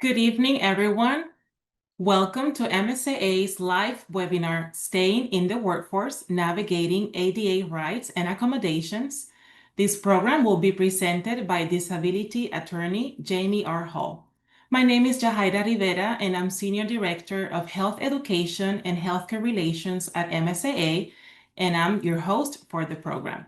Good evening, everyone. Welcome to MSAA's live webinar, Staying in the Workforce, Navigating ADA Rights and Accommodations. This program will be presented by disability attorney Jamie R. Hall. My name is Jahaira Rivera, and I'm Senior Director of Health Education and Healthcare Relations at MSAA, and I'm your host for the program.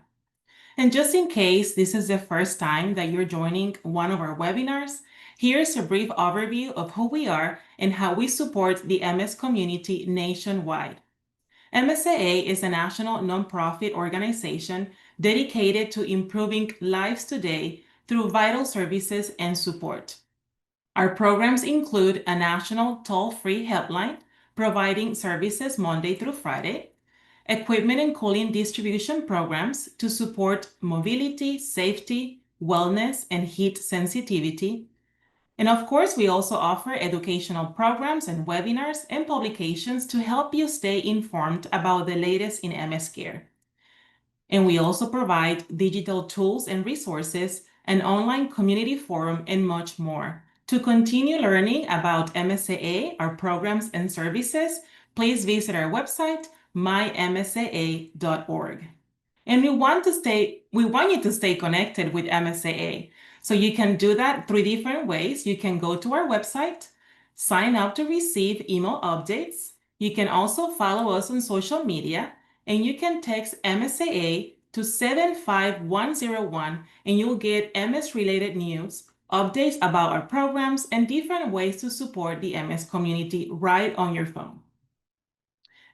And just in case this is the first time that you're joining one of our webinars, here's a brief overview of who we are and how we support the MS community nationwide. MSAA is a national nonprofit organization dedicated to improving lives today through vital services and support. Our programs include a national toll-free helpline providing services Monday through Friday, equipment and cooling distribution programs to support mobility, safety, wellness, and heat sensitivity. And of course, we also offer educational programs and webinars and publications to help you stay informed about the latest in MS care. And we also provide digital tools and resources, an online community forum, and much more. To continue learning about MSAA, our programs and services, please visit our website, mymsaa.org. And we want you to stay connected with MSAA. So you can do that 3 different ways. You can go to our website, sign up to receive email updates. You can also follow us on social media, and you can text MSAA to 75101, and you'll get MS-related news, updates about our programs, and different ways to support the MS community right on your phone.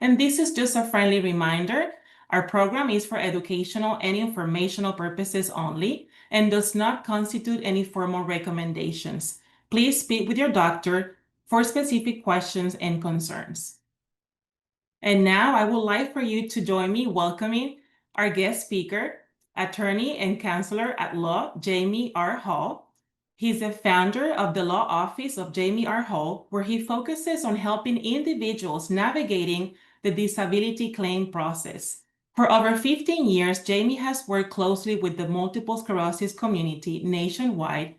And this is just a friendly reminder. Our program is for educational and informational purposes only and does not constitute any formal recommendations. Please speak with your doctor for specific questions and concerns. And now I would like for you to join me welcoming our guest speaker, attorney and counselor at law, Jamie R. Hall. He's the founder of the law office of Jamie R. Hall, where he focuses on helping individuals navigating the disability claim process. For over 15 years, Jamie has worked closely with the multiple sclerosis community nationwide,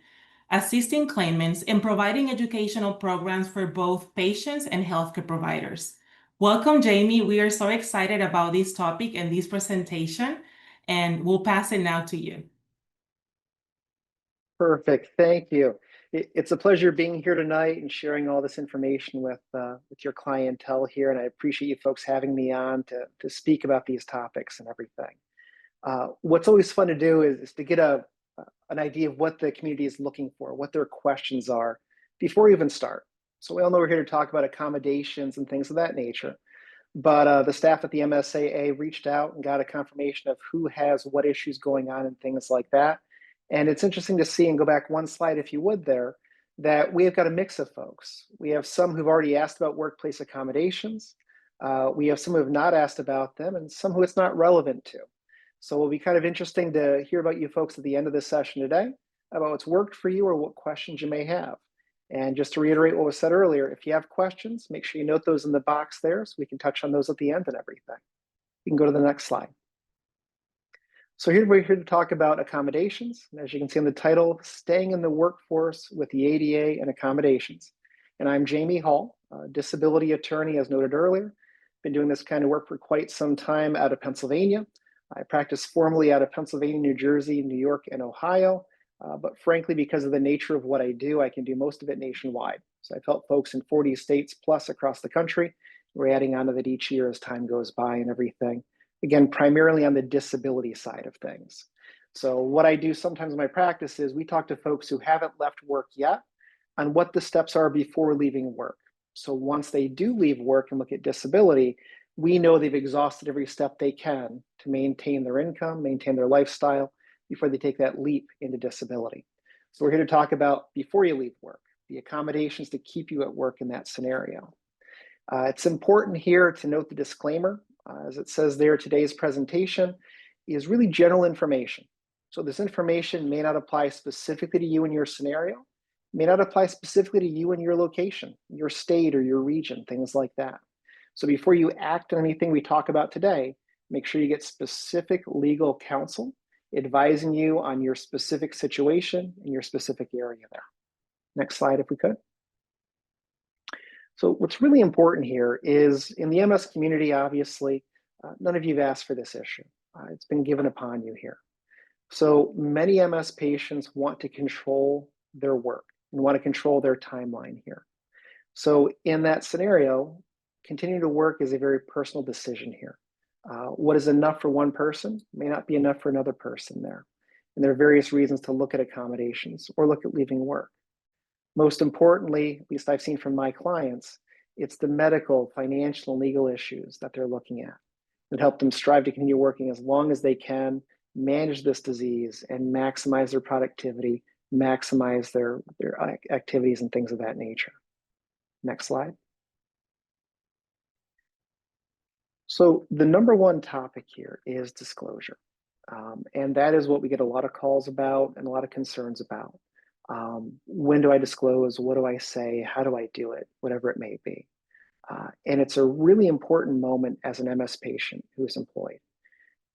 assisting claimants and providing educational programs for both patients and healthcare providers. Welcome, Jamie. We are so excited about this topic and this presentation, and we'll pass it now to you. Perfect. Thank you. It's a pleasure being here tonight and sharing all this information with your clientele here. And I appreciate you folks having me on to speak about these topics and everything. What's always fun to do is to get an idea of what the community is looking for, what their questions are before we even start. So we all know we're here to talk about accommodations and things of that nature. But the staff at the MSAA reached out and got a confirmation of who has what issues going on and things like that. And it's interesting to see, and go back one slide if you would there, that we have got a mix of folks. We have some who've already asked about workplace accommodations. We have some who have not asked about them, and some who it's not relevant to. So it'll be kind of interesting to hear about you folks at the end of this session today, about what's worked for you or what questions you may have. And just to reiterate what was said earlier, if you have questions, make sure you note those in the box there so we can touch on those at the end and everything. You can go to the next slide. So here we're here to talk about accommodations. And as you can see in the title, Staying in the Workforce with the ADA and Accommodations. And I'm Jamie Hall, disability attorney, as noted earlier. Been doing this kind of work for quite some time out of Pennsylvania. I practice formally out of Pennsylvania, New Jersey, New York, and Ohio. But frankly, because of the nature of what I do, I can do most of it nationwide. So I've helped folks in 40 states plus across the country. We're adding on to that each year as time goes by and everything. Again, primarily on the disability side of things. So what I do sometimes in my practice is we talk to folks who haven't left work yet on what the steps are before leaving work. So once they do leave work and look at disability, we know they've exhausted every step they can to maintain their income, maintain their lifestyle before they take that leap into disability. So we're here to talk about before you leave work, the accommodations to keep you at work in that scenario. It's important here to note the disclaimer. As it says there, today's presentation is really general information. So this information may not apply specifically to you in your scenario, may not apply specifically to you in your location, your state or your region, things like that. So before you act on anything we talk about today, make sure you get specific legal counsel advising you on your specific situation in your specific area there. Next slide, if we could. So what's really important here is in the MS community, obviously, none of you have asked for this issue. It's been given upon you here. So many MS patients want to control their work and want to control their timeline here. So in that scenario, continuing to work is a very personal decision here. What is enough for one person may not be enough for another person there. And there are various reasons to look at accommodations or look at leaving work. Most importantly, at least I've seen from my clients, it's the medical, financial, and legal issues that they're looking at that help them strive to continue working as long as they can, manage this disease, and maximize their productivity, maximize their activities and things of that nature. Next slide. So the number one topic here is disclosure. And that is what we get a lot of calls about and a lot of concerns about. When do I disclose? What do I say? How do I do it? Whatever it may be. And it's a really important moment as an MS patient who is employed,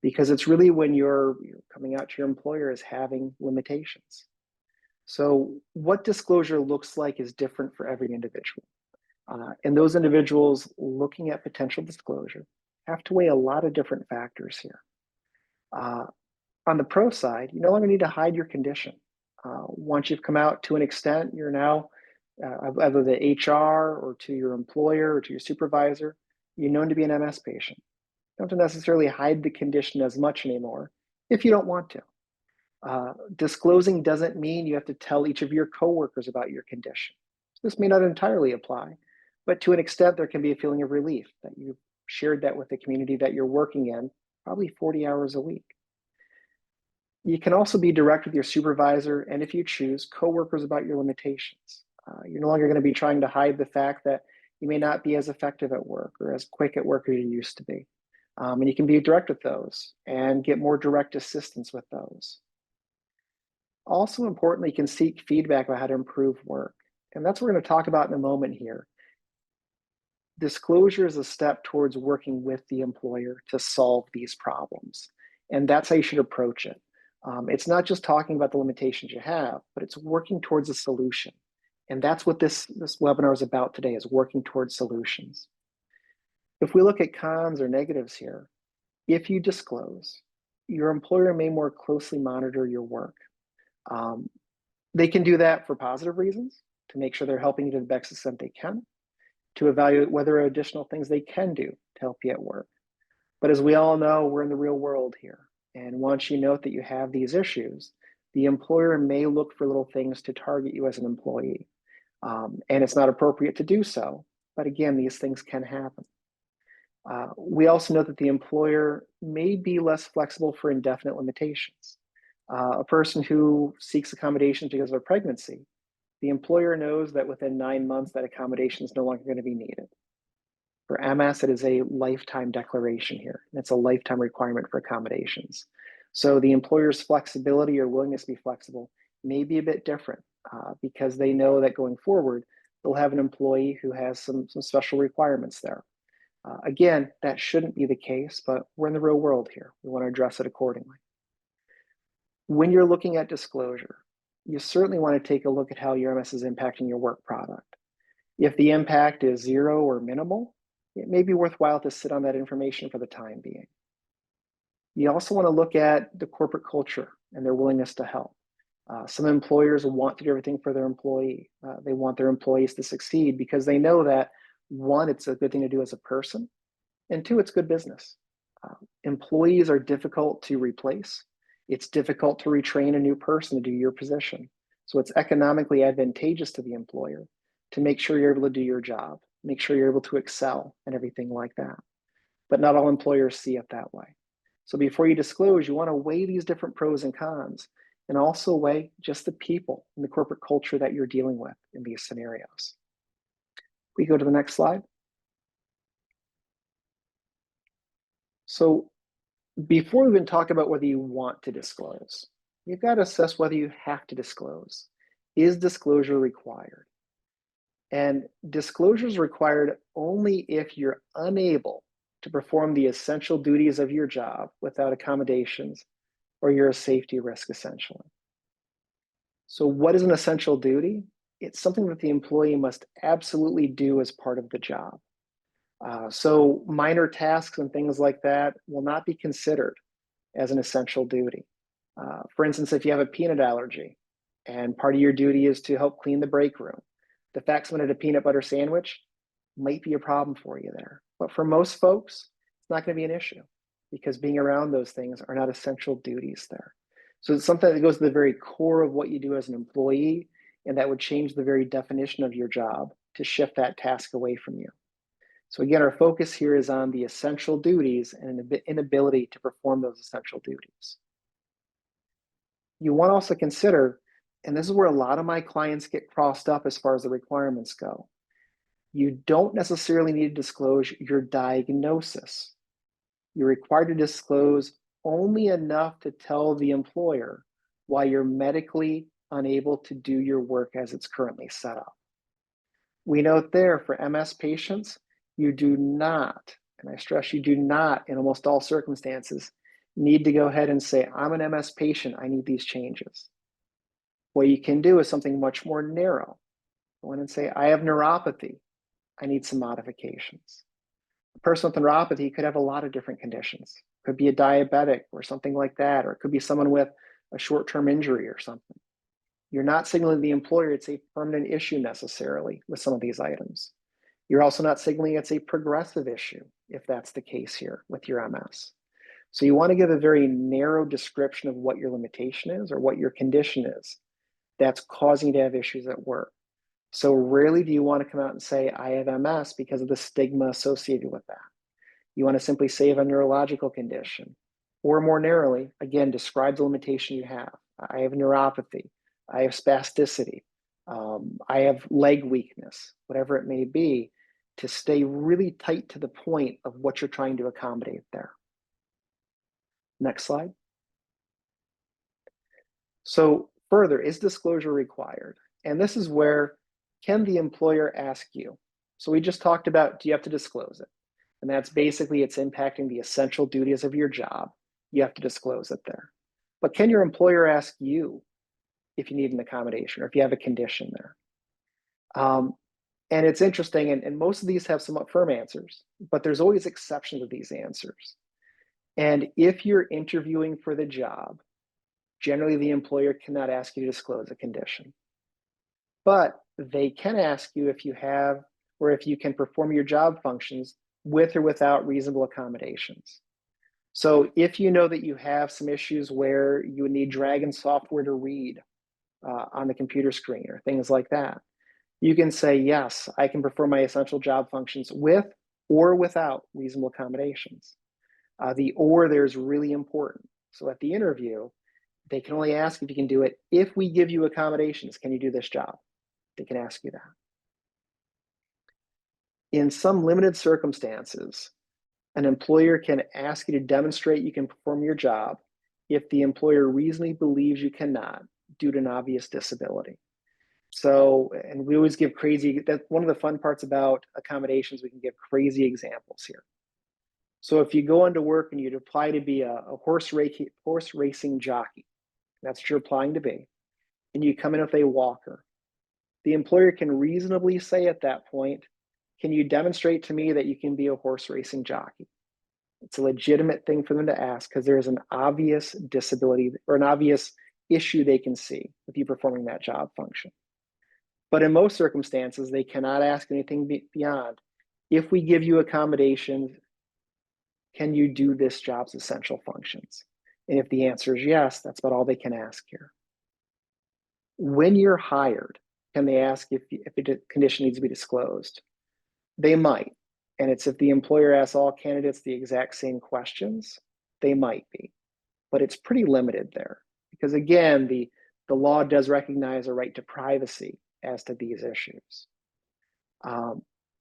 because it's really when you're coming out to your employer as having limitations. So what disclosure looks like is different for every individual. And those individuals looking at potential disclosure have to weigh a lot of different factors here. On the pro side, you no longer need to hide your condition. Once you've come out to an extent, you're now, either the HR or to your employer or to your supervisor, you're known to be an MS patient. You don't have to necessarily hide the condition as much anymore if you don't want to. Disclosing doesn't mean you have to tell each of your coworkers about your condition. This may not entirely apply, but to an extent, there can be a feeling of relief that you've shared that with the community that you're working in, probably 40 hours a week. You can also be direct with your supervisor, and if you choose, coworkers about your limitations. You're no longer going to be trying to hide the fact that you may not be as effective at work or as quick at work as you used to be. And you can be direct with those and get more direct assistance with those. Also importantly, you can seek feedback about how to improve work. And that's what we're going to talk about in a moment here. Disclosure is a step towards working with the employer to solve these problems. And that's how you should approach it. It's not just talking about the limitations you have, but it's working towards a solution. And that's what this webinar is about today, is working towards solutions. If we look at cons or negatives here, if you disclose, your employer may more closely monitor your work. They can do that for positive reasons, to make sure they're helping you to the best extent they can, to evaluate whether additional things they can do to help you at work. But as we all know, we're in the real world here. And once you note that you have these issues, the employer may look for little things to target you as an employee. And it's not appropriate to do so. But again, these things can happen. We also know that the employer may be less flexible for indefinite limitations. A person who seeks accommodations because of a pregnancy, the employer knows that within 9 months that accommodation is no longer going to be needed. For MS, it is a lifetime declaration here. It's a lifetime requirement for accommodations. So the employer's flexibility or willingness to be flexible may be a bit different because they know that going forward, they'll have an employee who has some special requirements there. Again, that shouldn't be the case, but we're in the real world here. We want to address it accordingly. When you're looking at disclosure, you certainly want to take a look at how your MS is impacting your work product. If the impact is zero or minimal, it may be worthwhile to sit on that information for the time being. You also want to look at the corporate culture and their willingness to help. Some employers want to do everything for their employee. They want their employees to succeed because they know that, one, it's a good thing to do as a person, and two, it's good business. Employees are difficult to replace. It's difficult to retrain a new person to do your position. So it's economically advantageous to the employer to make sure you're able to do your job, make sure you're able to excel and everything like that. But not all employers see it that way. So before you disclose, you want to weigh these different pros and cons, and also weigh just the people and the corporate culture that you're dealing with in these scenarios. We go to the next slide. So before we even talk about whether you want to disclose, you've got to assess whether you have to disclose. Is disclosure required? And disclosure is required only if you're unable to perform the essential duties of your job without accommodations, or you're a safety risk, essentially. So what is an essential duty? it's something that the employee must absolutely do as part of the job. So minor tasks and things like that will not be considered as an essential duty. For instance, if you have a peanut allergy and part of your duty is to help clean the break room, the fact someone had a peanut butter sandwich might be a problem for you there. But for most folks, it's not going to be an issue because being around those things are not essential duties there. So it's something that goes to the very core of what you do as an employee, and that would change the very definition of your job to shift that task away from you. So again, our focus here is on the essential duties and an inability to perform those essential duties. You want to also consider, and this is where a lot of my clients get crossed up as far as the requirements go, you don't necessarily need to disclose your diagnosis. You're required to disclose only enough to tell the employer why you're medically unable to do your work as it's currently set up. We note there for MS patients, you do not, and I stress you do not in almost all circumstances, need to go ahead and say, I'm an MS patient, I need these changes. What you can do is something much more narrow. Go in and say, I have neuropathy, I need some modifications. A person with neuropathy could have a lot of different conditions. Could be a diabetic or something like that, or it could be someone with a short-term injury or something. You're not signaling the employer it's a permanent issue necessarily with some of these items. You're also not signaling it's a progressive issue, if that's the case here with your MS. So you want to give a very narrow description of what your limitation is or what your condition is that's causing you to have issues at work. So rarely do you want to come out and say, I have MS because of the stigma associated with that. You want to simply say of a neurological condition, or more narrowly, again, describe the limitation you have. I have neuropathy, I have spasticity, I have leg weakness, whatever it may be, to stay really tight to the point of what you're trying to accommodate there. Next slide. So further, is disclosure required? And this is where, can the employer ask you? So we just talked about, do you have to disclose it? And that's basically, it's impacting the essential duties of your job. You have to disclose it there. But can your employer ask you if you need an accommodation or if you have a condition there? And it's interesting, and most of these have somewhat firm answers, but there's always exceptions to these answers. And if you're interviewing for the job, generally the employer cannot ask you to disclose a condition. But they can ask you if you have, or if you can perform your job functions with or without reasonable accommodations. So if you know that you have some issues where you would need Dragon software to read on the computer screen or things like that, you can say, yes, I can perform my essential job functions with or without reasonable accommodations. The or there is really important. So at the interview, they can only ask if you can do it if we give you accommodations. Can you do this job? They can ask you that. In some limited circumstances, an employer can ask you to demonstrate you can perform your job if the employer reasonably believes you cannot due to an obvious disability. So, and we always give crazy, that's one of the fun parts about accommodations, we can give crazy examples here. So if you go into work and you'd apply to be a horse racing jockey, that's what you're applying to be, and you come in with a walker, the employer can reasonably say at that point, can you demonstrate to me that you can be a horse racing jockey? It's a legitimate thing for them to ask because there is an obvious disability or an obvious issue they can see with you performing that job function. But in most circumstances, they cannot ask anything beyond, if we give you accommodations, can you do this job's essential functions? And if the answer is yes, that's about all they can ask here. When you're hired, can they ask if a condition needs to be disclosed? They might. And it's if the employer asks all candidates the exact same questions, they might be. But it's pretty limited there. Because again, the law does recognize a right to privacy as to these issues.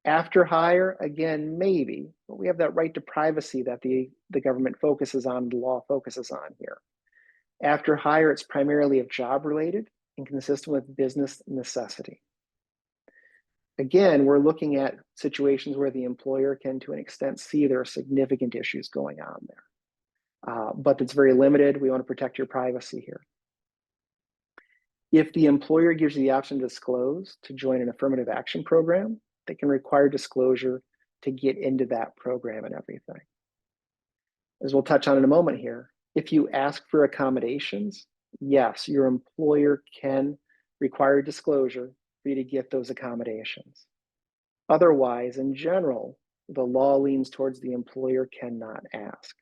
After hire, again, maybe, but we have that right to privacy that the government focuses on, the law focuses on here. After hire, it's primarily of job related and consistent with business necessity. Again, we're looking at situations where the employer can, to an extent, see there are significant issues going on there. But it's very limited. We want to protect your privacy here. If the employer gives you the option to disclose to join an affirmative action program, they can require disclosure to get into that program and everything. As we'll touch on in a moment here, if you ask for accommodations, yes, your employer can require disclosure for you to get those accommodations. Otherwise, in general, the law leans towards the employer cannot ask.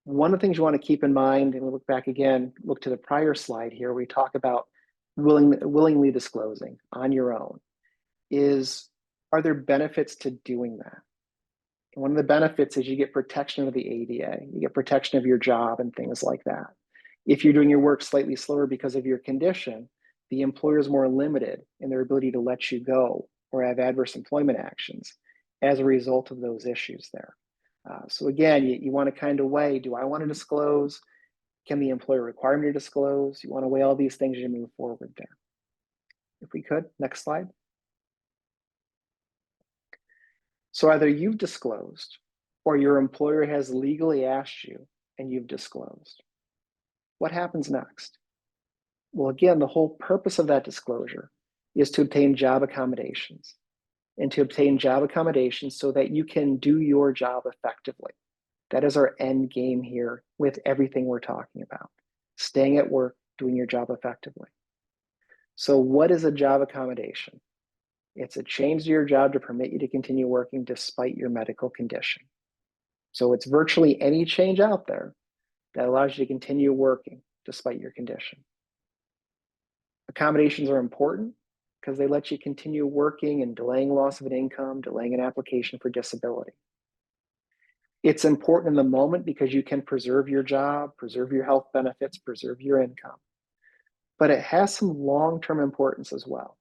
One of the things you want to keep in mind, and we'll look back again, look to the prior slide here, we talk about willingly disclosing on your own, are there benefits to doing that? And one of the benefits is you get protection of the ADA, you get protection of your job and things like that. If you're doing your work slightly slower because of your condition, the employer is more limited in their ability to let you go or have adverse employment actions as a result of those issues there. So again, you want to kind of weigh, do I want to disclose? Can the employer require me to disclose? You want to weigh all these things as you move forward there. If we could, next slide. So either you've disclosed or your employer has legally asked you and you've disclosed. What happens next? Well, again, the whole purpose of that disclosure is to obtain job accommodations and to obtain job accommodations so that you can do your job effectively. That is our end game here with everything we're talking about. Staying at work, doing your job effectively. So what is a job accommodation? It's a change to your job to permit you to continue working despite your medical condition. So it's virtually any change out there that allows you to continue working despite your condition. Accommodations are important because they let you continue working and delaying loss of an income, delaying an application for disability. It's important in the moment because you can preserve your job, preserve your health benefits, preserve your income. But it has some long-term importance as well.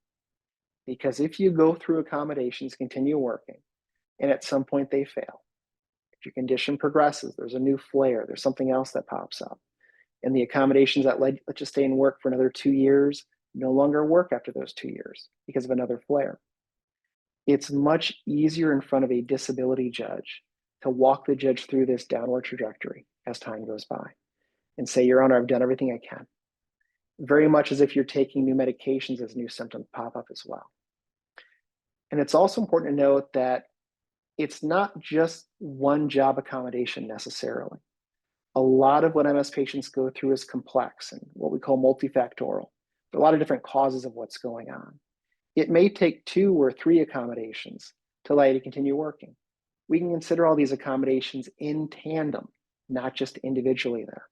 Because if you go through accommodations, continue working, and at some point they fail, if your condition progresses, there's a new flare, there's something else that pops up, and the accommodations that let you stay in work for another 2 years no longer work after those 2 years because of another flare. It's much easier in front of a disability judge to walk the judge through this downward trajectory as time goes by and say, Your Honor, I've done everything I can. Very much as if you're taking new medications as new symptoms pop up as well. And it's also important to note that it's not just one job accommodation necessarily. A lot of what MS patients go through is complex and what we call multifactorial. There are a lot of different causes of what's going on. It may take 2 or 3 accommodations to allow you to continue working. We can consider all these accommodations in tandem, not just individually there.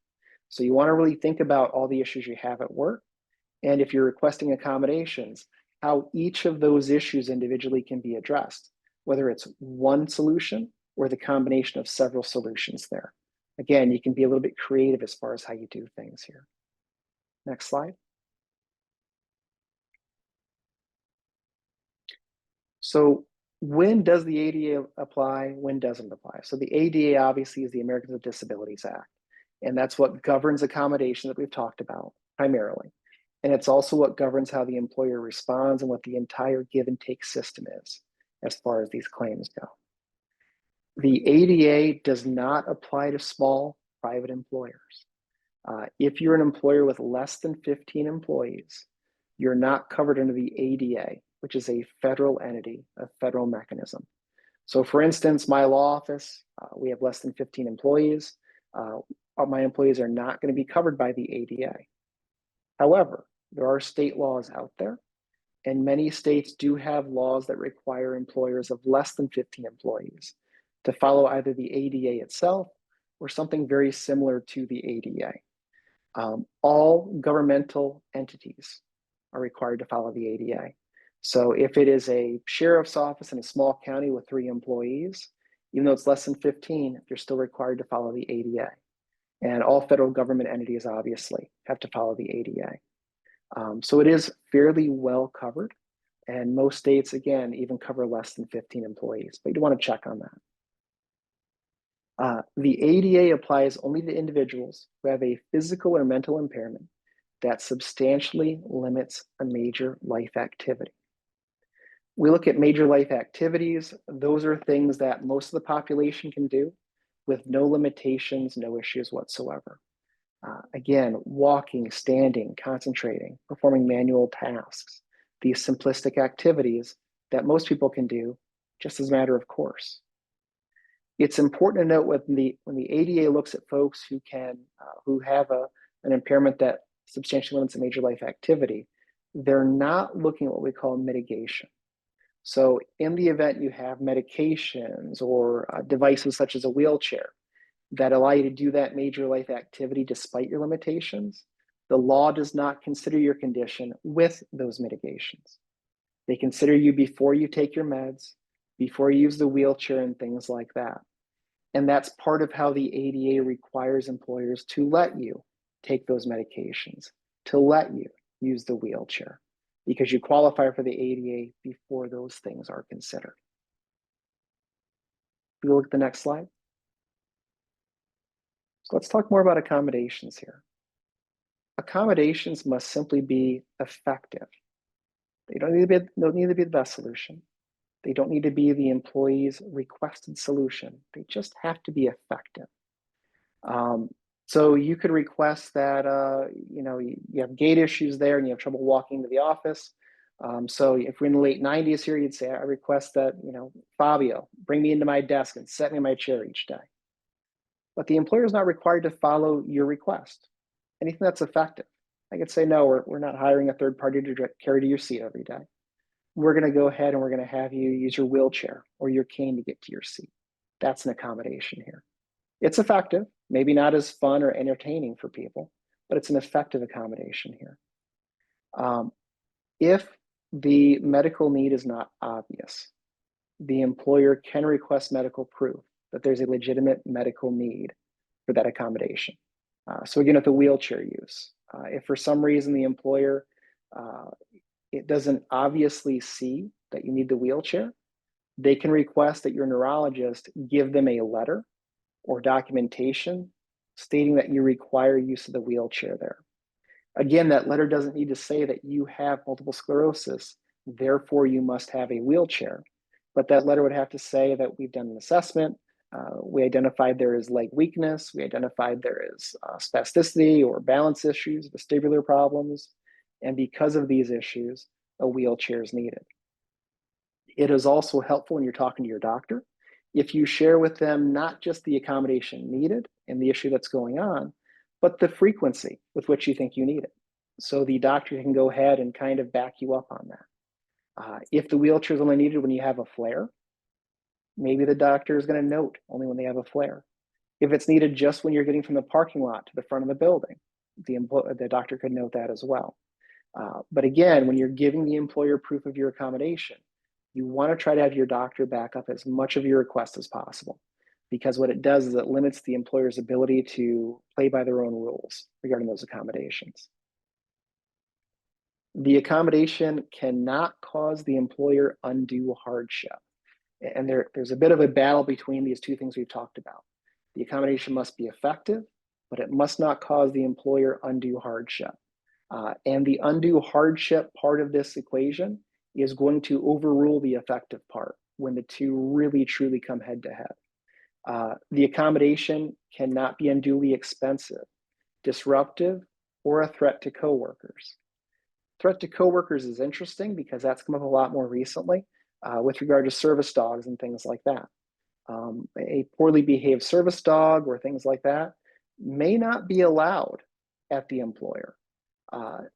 So you want to really think about all the issues you have at work. And if you're requesting accommodations, how each of those issues individually can be addressed, whether it's one solution or the combination of several solutions there. Again, you can be a little bit creative as far as how you do things here. Next slide. So when does the ADA apply? When doesn't it apply? So the ADA obviously is the Americans with Disabilities Act. And that's what governs accommodation that we've talked about primarily. And it's also what governs how the employer responds and what the entire give and take system is as far as these claims go. The ADA does not apply to small private employers. If you're an employer with less than 15 employees, you're not covered under the ADA, which is a federal entity, a federal mechanism. So for instance, my law office, we have less than 15 employees. My employees are not going to be covered by the ADA. However, there are state laws out there, and many states do have laws that require employers of less than 15 employees to follow either the ADA itself or something very similar to the ADA. All governmental entities are required to follow the ADA. So if it is a sheriff's office in a small county with 3 employees, even though it's less than 15, you're still required to follow the ADA. And all federal government entities obviously have to follow the ADA. So it is fairly well covered. And most states, again, even cover less than 15 employees, but you want to check on that. The ADA applies only to individuals who have a physical or mental impairment that substantially limits a major life activity. We look at major life activities. Those are things that most of the population can do with no limitations, no issues whatsoever. Again, walking, standing, concentrating, performing manual tasks, these simplistic activities that most people can do just as a matter of course. It's important to note when the ADA looks at folks who have an impairment that substantially limits a major life activity, they're not looking at what we call mitigation. So in the event you have medications or devices such as a wheelchair that allow you to do that major life activity despite your limitations, the law does not consider your condition with those mitigations. They consider you before you take your meds, before you use the wheelchair and things like that. And that's part of how the ADA requires employers to let you take those medications, to let you use the wheelchair, because you qualify for the ADA before those things are considered. We look at the next slide. So let's talk more about accommodations here. Accommodations must simply be effective. They don't need to be the best solution. They don't need to be the employee's requested solution. They just have to be effective. So you could request that you have gait issues there and you have trouble walking to the office. So if we're in the late 90s here, you'd say, I request that, Fabio, bring me into my desk and set me in my chair each day. But the employer is not required to follow your request. Anything that's effective. I could say, no, we're not hiring a third party to carry to your seat every day. We're going to go ahead and we're going to have you use your wheelchair or your cane to get to your seat. That's an accommodation here. It's effective, maybe not as fun or entertaining for people, but it's an effective accommodation here. If the medical need is not obvious, the employer can request medical proof that there's a legitimate medical need for that accommodation. So again, with the wheelchair use, if for some reason the employer it doesn't obviously see that you need the wheelchair, they can request that your neurologist give them a letter or documentation stating that you require use of the wheelchair there. Again, that letter doesn't need to say that you have multiple sclerosis, therefore you must have a wheelchair. But that letter would have to say that we've done an assessment, we identified there is leg weakness, we identified there is spasticity or balance issues, vestibular problems, and because of these issues, a wheelchair is needed. It is also helpful when you're talking to your doctor if you share with them not just the accommodation needed and the issue that's going on, but the frequency with which you think you need it. So the doctor can go ahead and kind of back you up on that. If the wheelchair is only needed when you have a flare, maybe the doctor is going to note only when they have a flare. If it's needed just when you're getting from the parking lot to the front of the building, the doctor could note that as well. But again, when you're giving the employer proof of your accommodation, you want to try to have your doctor back up as much of your request as possible, because what it does is it limits the employer's ability to play by their own rules regarding those accommodations. The accommodation cannot cause the employer undue hardship. And there's a bit of a battle between these two things we've talked about. The accommodation must be effective, but it must not cause the employer undue hardship. And the undue hardship part of this equation is going to overrule the effective part when the two really truly come head to head. The accommodation cannot be unduly expensive, disruptive, or a threat to coworkers. Threat to coworkers is interesting because that's come up a lot more recently with regard to service dogs and things like that. A poorly behaved service dog or things like that may not be allowed at the employer.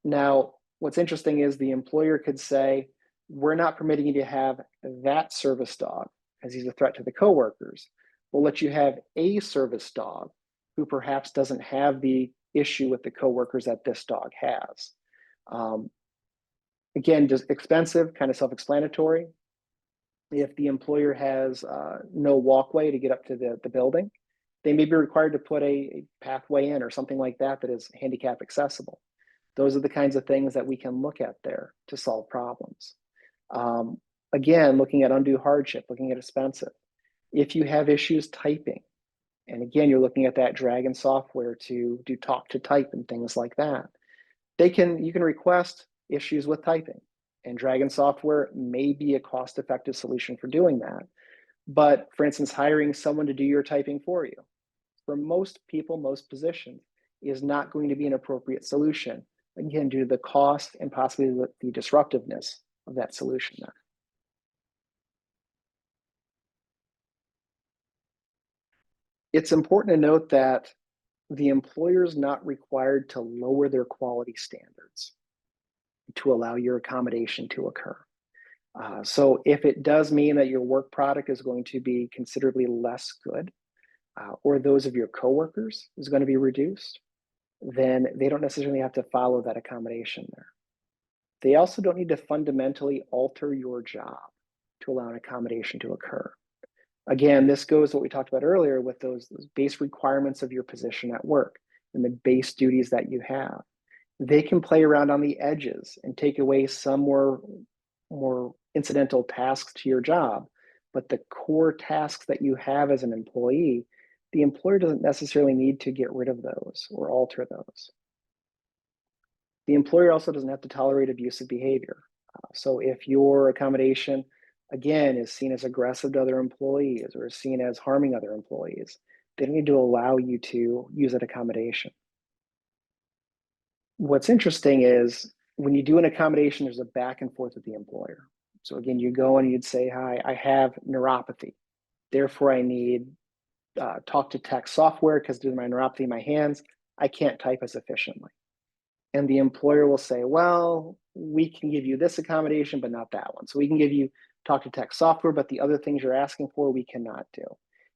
Now, what's interesting is the employer could say, we're not permitting you to have that service dog as he's a threat to the coworkers. We'll let you have a service dog who perhaps doesn't have the issue with the coworkers that this dog has. Again, just expensive, kind of self-explanatory. If the employer has no walkway to get up to the building, they may be required to put a pathway in or something like that that is handicap accessible. Those are the kinds of things that we can look at there to solve problems. Again, looking at undue hardship, looking at expensive. If you have issues typing, and again, you're looking at that Dragon software to do talk to type and things like that, you can request issues with typing, and Dragon software may be a cost-effective solution for doing that. But for instance, hiring someone to do your typing for you, for most people, most positions, is not going to be an appropriate solution, again, due to the cost and possibly the disruptiveness of that solution there. It's important to note that the employer is not required to lower their quality standards to allow your accommodation to occur. So if it does mean that your work product is going to be considerably less good, or those of your coworkers is going to be reduced, then they don't necessarily have to follow that accommodation there. They also don't need to fundamentally alter your job to allow an accommodation to occur. Again, this goes to what we talked about earlier with those base requirements of your position at work and the base duties that you have. They can play around on the edges and take away some more incidental tasks to your job, but the core tasks that you have as an employee, the employer doesn't necessarily need to get rid of those or alter those. The employer also doesn't have to tolerate abusive behavior. So if your accommodation, again, is seen as aggressive to other employees or is seen as harming other employees, they don't need to allow you to use that accommodation. What's interesting is when you do an accommodation, there's a back and forth with the employer. So again, you go and you'd say, hi, I have neuropathy. Therefore, I need talk-to-text software because due to my neuropathy in my hands, I can't type as efficiently. And the employer will say, well, we can give you this accommodation, but not that one. So we can give you talk-to-text software, but the other things you're asking for, we cannot do.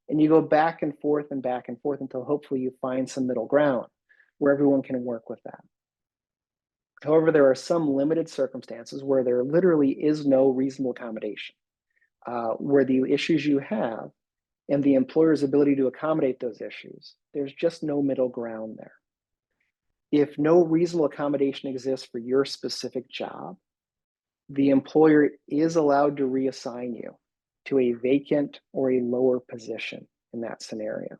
And you go back and forth until hopefully you find some middle ground where everyone can work with that. However, there are some limited circumstances where there literally is no reasonable accommodation, where the issues you have and the employer's ability to accommodate those issues, there's just no middle ground there. If no reasonable accommodation exists for your specific job, the employer is allowed to reassign you to a vacant or a lower position in that scenario.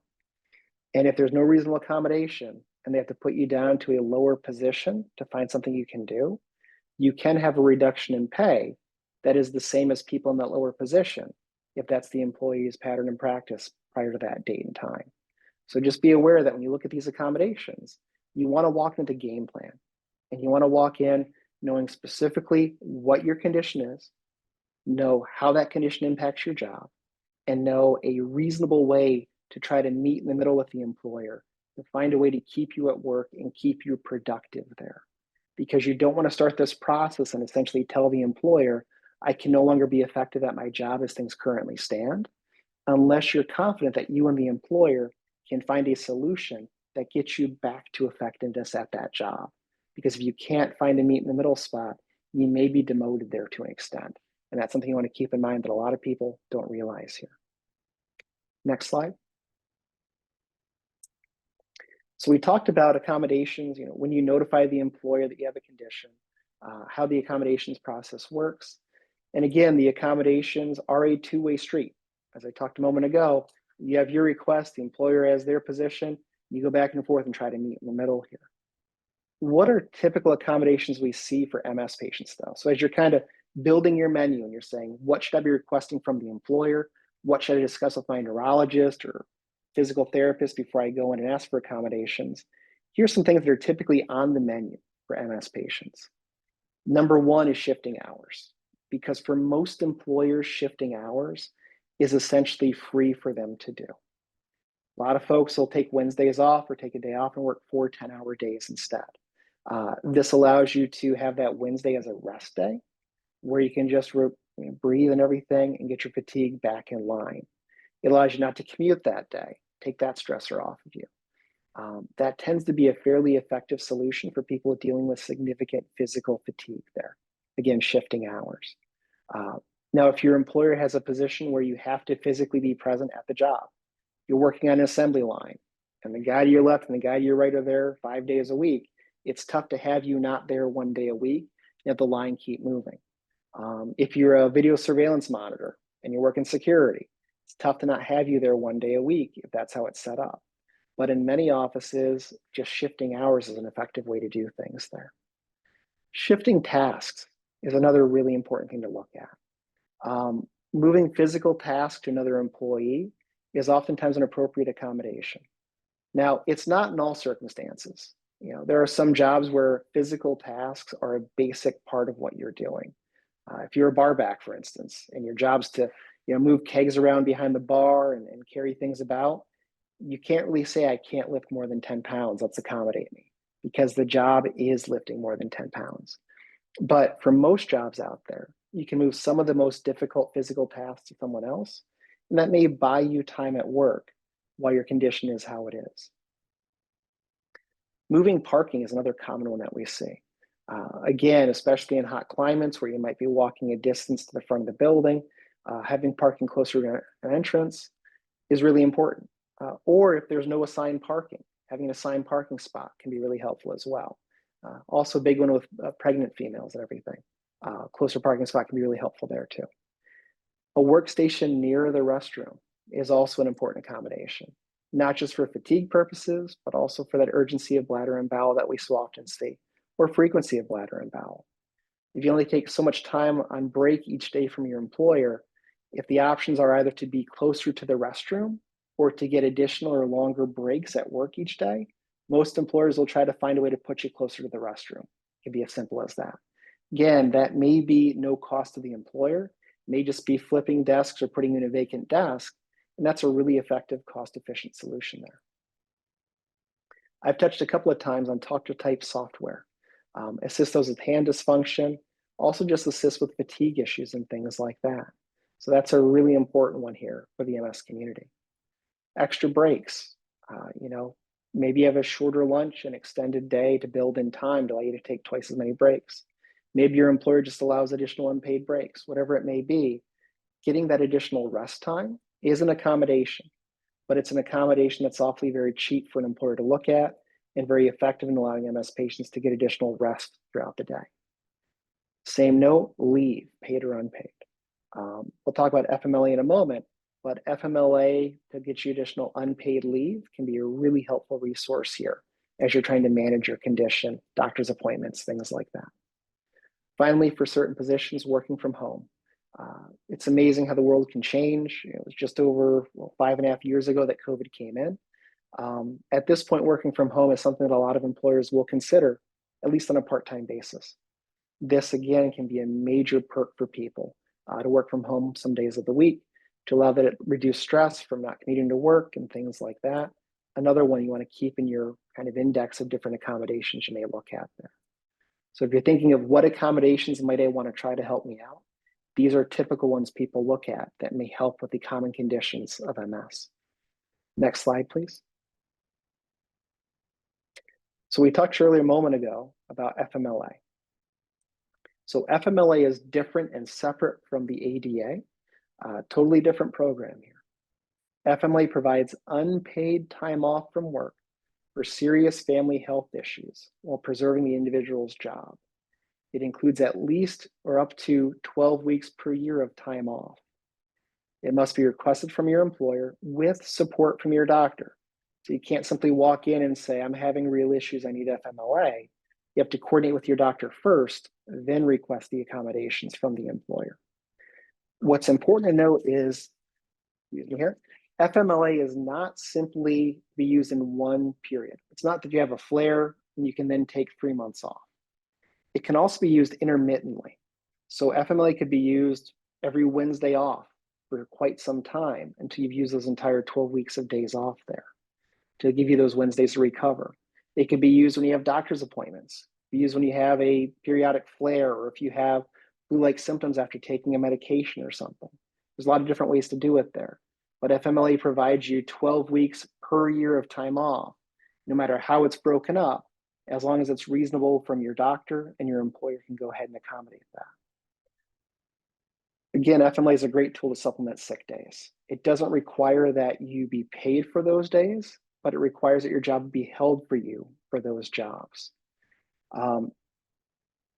And if there's no reasonable accommodation and they have to put you down to a lower position to find something you can do, you can have a reduction in pay that is the same as people in that lower position, if that's the employee's pattern and practice prior to that date and time. So just be aware that when you look at these accommodations, you want to walk into game plan and you want to walk in knowing specifically what your condition is, know how that condition impacts your job, and know a reasonable way to try to meet in the middle with the employer to find a way to keep you at work and keep you productive there. Because you don't want to start this process and essentially tell the employer, I can no longer be effective at my job as things currently stand, unless you're confident that you and the employer can find a solution that gets you back to effectiveness at that job. Because if you can't find a meet in the middle spot, you may be demoted there to an extent. And that's something you want to keep in mind that a lot of people don't realize here. Next slide. So we talked about accommodations, when you notify the employer that you have a condition, how the accommodations process works. And again, the accommodations are a two-way street. As I talked a moment ago, you have your request, the employer has their position, you go back and forth and try to meet in the middle here. What are typical accommodations we see for MS patients though? So as you're kind of building your menu and you're saying, what should I be requesting from the employer? What should I discuss with my neurologist or physical therapist before I go in and ask for accommodations? Here's some things that are typically on the menu for MS patients. Number one is shifting hours, because for most employers, shifting hours is essentially free for them to do. A lot of folks will take Wednesdays off or take a day off and work 4 10-hour days instead. This allows you to have that Wednesday as a rest day where you can just breathe and everything and get your fatigue back in line. It allows you not to commute that day, take that stressor off of you. That tends to be a fairly effective solution for people dealing with significant physical fatigue there. Again, shifting hours. Now, if your employer has a position where you have to physically be present at the job, you're working on an assembly line, and the guy to your left and the guy to your right are there 5 days a week, it's tough to have you not there 1 day a week and have the line keep moving. If you're a video surveillance monitor and you're working security, it's tough to not have you there 1 day a week if that's how it's set up. But in many offices, just shifting hours is an effective way to do things there. Shifting tasks is another really important thing to look at. Moving physical tasks to another employee is oftentimes an appropriate accommodation. Now, it's not in all circumstances. There are some jobs where physical tasks are a basic part of what you're doing. If you're a bar back, for instance, and your job's to move kegs around behind the bar and carry things about, you can't really say, I can't lift more than 10 pounds, let's accommodate me, because the job is lifting more than 10 pounds. But for most jobs out there, you can move some of the most difficult physical tasks to someone else, and that may buy you time at work while your condition is how it is. Moving parking is another common one that we see. Again, especially in hot climates where you might be walking a distance to the front of the building, having parking closer to an entrance is really important. Or if there's no assigned parking, having an assigned parking spot can be really helpful as well. Also a big one with pregnant females and everything. Closer parking spot can be really helpful there too. A workstation near the restroom is also an important accommodation, not just for fatigue purposes, but also for that urgency of bladder and bowel that we so often see, or frequency of bladder and bowel. If you only take so much time on break each day from your employer, if the options are either to be closer to the restroom or to get additional or longer breaks at work each day, most employers will try to find a way to put you closer to the restroom. It can be as simple as that. Again, that may be no cost to the employer, may just be flipping desks or putting you in a vacant desk, and that's a really effective, cost-efficient solution there. I've touched a couple of times on talk-to-type software. Assist those with hand dysfunction, also just assist with fatigue issues and things like that. So that's a really important one here for the MS community. Extra breaks, maybe you have a shorter lunch, an extended day to build in time to allow you to take twice as many breaks. Maybe your employer just allows additional unpaid breaks, whatever it may be. Getting that additional rest time is an accommodation, but it's an accommodation that's awfully very cheap for an employer to look at and very effective in allowing MS patients to get additional rest throughout the day. Same note, leave, paid or unpaid. We'll talk about FMLA in a moment, but FMLA to get you additional unpaid leave can be a really helpful resource here as you're trying to manage your condition, doctor's appointments, things like that. Finally, for certain positions, working from home. It's amazing how the world can change. It was just over 5.5 years ago that COVID came in. At this point, working from home is something that a lot of employers will consider, at least on a part-time basis. This, again, can be a major perk for people to work from home some days of the week, to allow that it reduce stress from not commuting to work and things like that. Another one you want to keep in your kind of index of different accommodations you may look at there. So if you're thinking of what accommodations might I want to try to help me out, these are typical ones people look at that may help with the common conditions of MS. Next slide, please. So we talked earlier a moment ago about FMLA. So FMLA is different and separate from the ADA, totally different program here. FMLA provides unpaid time off from work for serious family health issues while preserving the individual's job. It includes at least or up to 12 weeks per year of time off. It must be requested from your employer with support from your doctor. So you can't simply walk in and say, I'm having real issues, I need FMLA. You have to coordinate with your doctor first, then request the accommodations from the employer. What's important to note is, FMLA is not simply be used in one period. It's not that you have a flare and you can then take 3 months off. It can also be used intermittently. So FMLA could be used every Wednesday off for quite some time until you've used those entire 12 weeks of days off there to give you those Wednesdays to recover. It could be used when you have doctor's appointments, be used when you have a periodic flare, or if you have flu-like symptoms after taking a medication or something. There's a lot of different ways to do it there. But FMLA provides you 12 weeks per year of time off, no matter how it's broken up, as long as it's reasonable from your doctor and your employer can go ahead and accommodate that. Again, FMLA is a great tool to supplement sick days. It doesn't require that you be paid for those days, but it requires that your job be held for you for those jobs.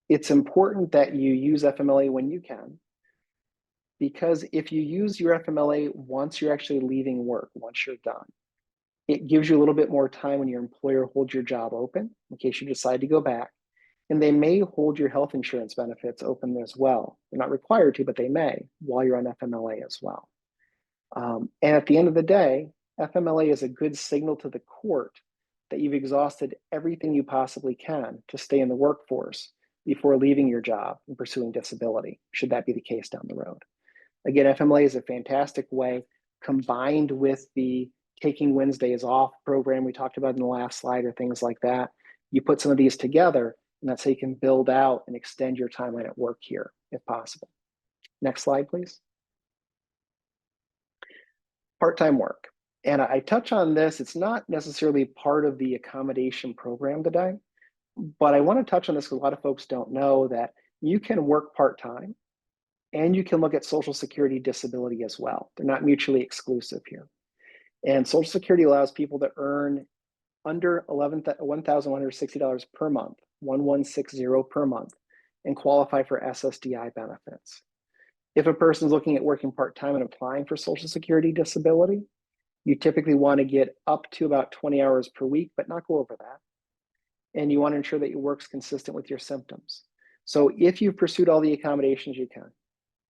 It's important that you use FMLA when you can, because if you use your FMLA once you're actually leaving work, once you're done, it gives you a little bit more time when your employer holds your job open in case you decide to go back. And they may hold your health insurance benefits open as well. They're not required to, but they may while you're on FMLA as well. And at the end of the day, FMLA is a good signal to the court that you've exhausted everything you possibly can to stay in the workforce before leaving your job and pursuing disability, should that be the case down the road. Again, FMLA is a fantastic way, combined with the Taking Wednesdays Off program we talked about in the last slide, or things like that. You put some of these together, and that's how you can build out and extend your timeline at work here, if possible. Next slide, please. Part-time work. And I touch on this, it's not necessarily part of the accommodation program today, but I want to touch on this because a lot of folks don't know that you can work part-time and you can look at Social Security disability as well. They're not mutually exclusive here. And Social Security allows people to earn under $1,160 per month, 1160 per month, and qualify for SSDI benefits. If a person's looking at working part-time and applying for Social Security disability, you typically want to get up to about 20 hours per week, but not go over that. And you want to ensure that your work's consistent with your symptoms. So if you've pursued all the accommodations you can,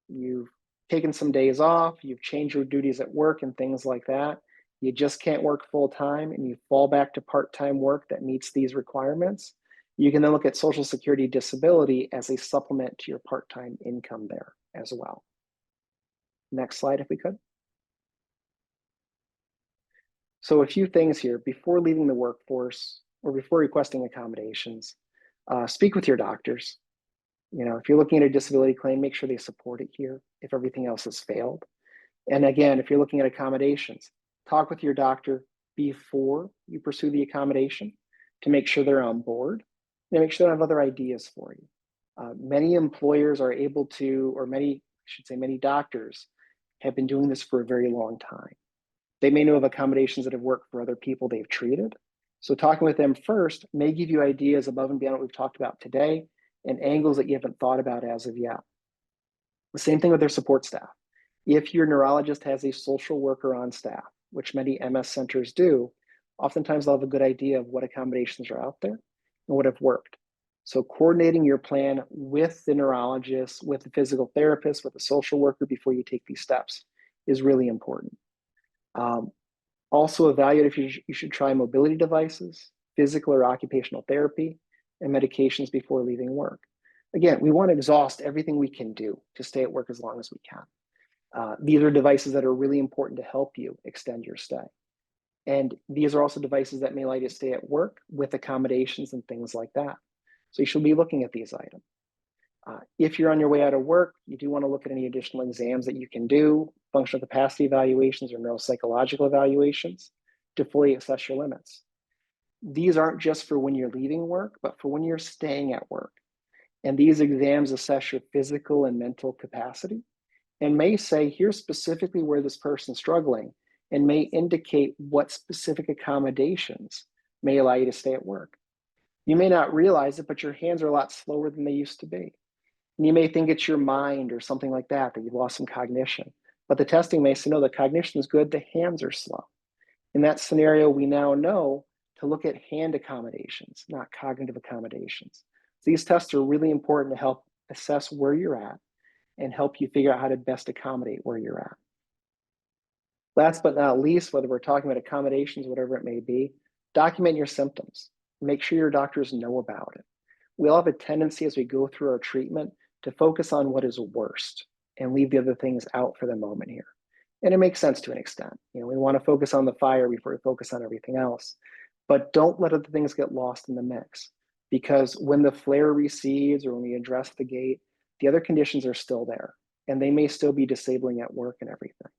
you've taken some days off, you've changed your duties at work and things like that, you just can't work full-time and you fall back to part-time work that meets these requirements, you can then look at Social Security disability as a supplement to your part-time income there as well. Next slide, if we could. So a few things here. Before leaving the workforce or before requesting accommodations, speak with your doctors. You know, if you're looking at a disability claim, make sure they support it here if everything else has failed. And again, if you're looking at accommodations, talk with your doctor before you pursue the accommodation to make sure they're on board and make sure they have other ideas for you. Many employers are able to, or many doctors have been doing this for a very long time. They may know of accommodations that have worked for other people they've treated. So talking with them first may give you ideas above and beyond what we've talked about today and angles that you haven't thought about as of yet. The same thing with their support staff. If your neurologist has a social worker on staff, which many MS centers do, oftentimes they'll have a good idea of what accommodations are out there and what have worked. So coordinating your plan with the neurologist, with the physical therapist, with the social worker before you take these steps is really important. Also evaluate if you should try mobility devices, physical or occupational therapy, and medications before leaving work. Again, we want to exhaust everything we can do to stay at work as long as we can. These are devices that are really important to help you extend your stay. And these are also devices that may allow you to stay at work with accommodations and things like that. So you should be looking at these items. If you're on your way out of work, you do want to look at any additional exams that you can do, functional capacity evaluations or neuropsychological evaluations to fully assess your limits. These aren't just for when you're leaving work, but for when you're staying at work. And these exams assess your physical and mental capacity and may say, here's specifically where this person's struggling, and may indicate what specific accommodations may allow you to stay at work. You may not realize it, but your hands are a lot slower than they used to be. And you may think it's your mind or something like that, that you've lost some cognition. But the testing may say, no, the cognition is good, the hands are slow. In that scenario, we now know to look at hand accommodations, not cognitive accommodations. So these tests are really important to help assess where you're at and help you figure out how to best accommodate where you're at. Last but not least, whether we're talking about accommodations, whatever it may be, document your symptoms. Make sure your doctors know about it. We all have a tendency as we go through our treatment to focus on what is worst and leave the other things out for the moment here. And it makes sense to an extent. You know, we want to focus on the fire before we focus on everything else. But don't let other things get lost in the mix, because when the flare recedes or when we address the gait, the other conditions are still there and they may still be disabling at work and everything.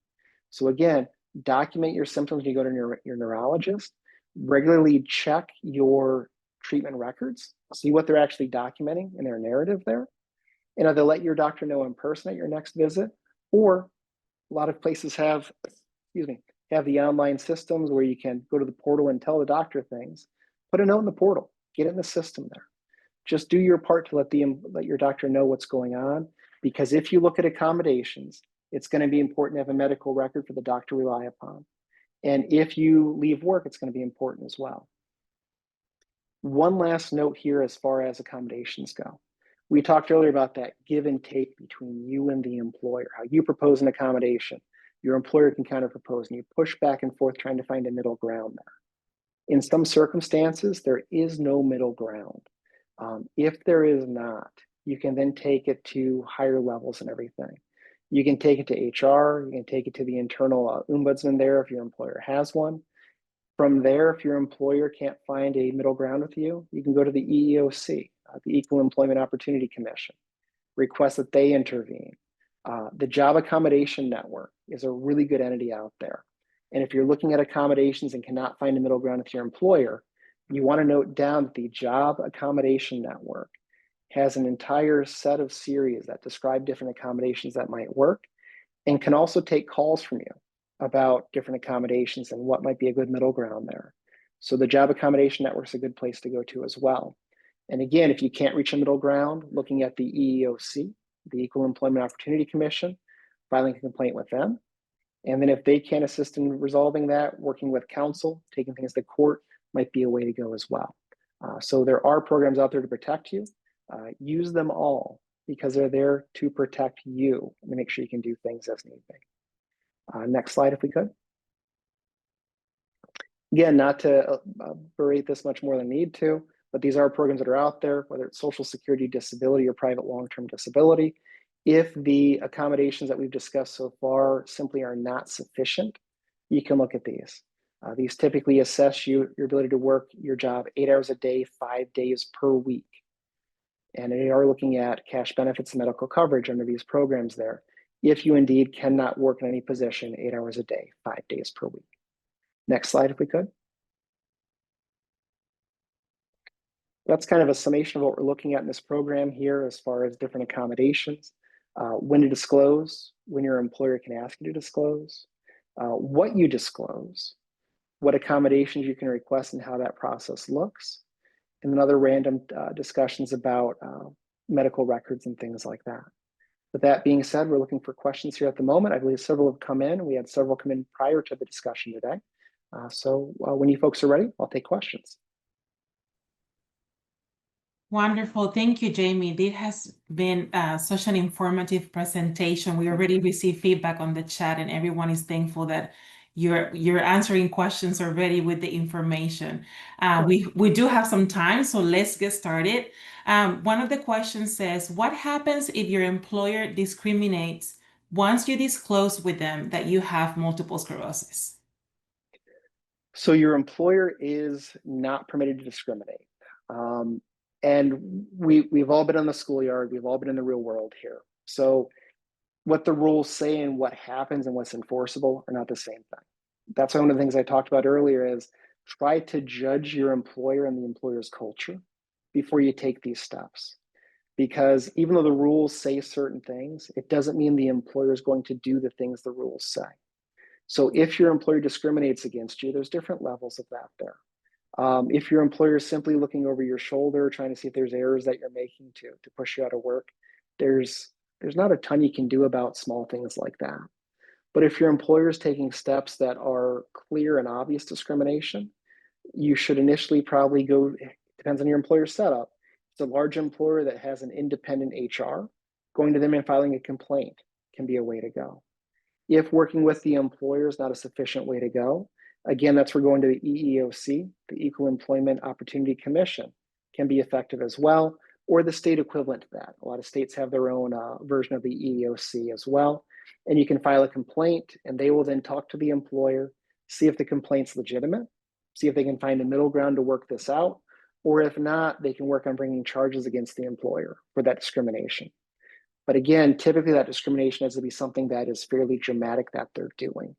So again, document your symptoms when you go to your neurologist. Regularly check your treatment records, see what they're actually documenting in their narrative there. And either let your doctor know in person at your next visit, or a lot of places have the online systems where you can go to the portal and tell the doctor things. Put a note in the portal, get it in the system there. Just do your part to let your doctor know what's going on, because if you look at accommodations, it's going to be important to have a medical record for the doctor to rely upon. And if you leave work, it's going to be important as well. One last note here as far as accommodations go. We talked earlier about that give and take between you and the employer, how you propose an accommodation, Your employer can counter propose, and you push back and forth trying to find a middle ground there. In some circumstances, there is no middle ground. If there is not, you can then take it to higher levels and everything. You can take it to HR, you can take it to the internal ombudsman there if your employer has one. From there, if your employer can't find a middle ground with you, you can go to the EEOC, the Equal Employment Opportunity Commission, request that they intervene. The Job Accommodation Network is a really good entity out there. And if you're looking at accommodations and cannot find a middle ground with your employer, you want to note down that the Job Accommodation Network has an entire set of series that describe different accommodations that might work and can also take calls from you about different accommodations and what might be a good middle ground there. So the Job Accommodation Network is a good place to go to as well. And again, if you can't reach a middle ground, looking at the EEOC, the Equal Employment Opportunity Commission, filing a complaint with them. And then if they can't assist in resolving that, working with counsel, taking things to court might be a way to go as well. So there are programs out there to protect you. Use them all because they're there to protect you and make sure you can do things as need be. Next slide, if we could. Again, not to berate this much more than need to, but these are programs that are out there, whether it's Social Security, disability, or private long-term disability. If the accommodations that we've discussed so far simply are not sufficient, you can look at these. These typically assess your ability to work your job 8 hours a day, 5 days per week. And they are looking at cash benefits and medical coverage under these programs there, if you indeed cannot work in any position 8 hours a day, 5 days per week. Next slide, if we could. That's kind of a summation of what we're looking at in this program here as far as different accommodations, when to disclose, when your employer can ask you to disclose, what you disclose, what accommodations you can request and how that process looks, and then other random discussions about medical records and things like that. With that being said, we're looking for questions here at the moment. I believe several have come in. We had several come in prior to the discussion today. So when you folks are ready, I'll take questions. Wonderful. Thank you, Jamie. This has been such an informative presentation. We already received feedback on the chat, and everyone is thankful that you're answering questions already with the information. We do have some time, so let's get started. One of the questions says, what happens if your employer discriminates once you disclose with them that you have multiple sclerosis? So your employer is not permitted to discriminate. And we've all been in the schoolyard, we've all been in the real world here. So what the rules say and what happens and what's enforceable are not the same thing. That's one of the things I talked about earlier is try to judge your employer and the employer's culture before you take these steps. Because even though the rules say certain things, it doesn't mean the employer is going to do the things the rules say. So if your employer discriminates against you, there's different levels of that there. If your employer is simply looking over your shoulder, trying to see if there's errors that you're making to push you out of work, there's not a ton you can do about small things like that. But if your employer is taking steps that are clear and obvious discrimination, you should initially probably go, depends on your employer's setup. It's a large employer that has an independent HR, going to them and filing a complaint can be a way to go. If working with the employer is not a sufficient way to go, again, that's where going to the EEOC, the Equal Employment Opportunity Commission, can be effective as well, or the state equivalent to that. A lot of states have their own version of the EEOC as well. And you can file a complaint, and they will then talk to the employer, see if the complaint's legitimate, see if they can find a middle ground to work this out, or if not, they can work on bringing charges against the employer for that discrimination. But again, typically that discrimination has to be something that is fairly dramatic that they're doing.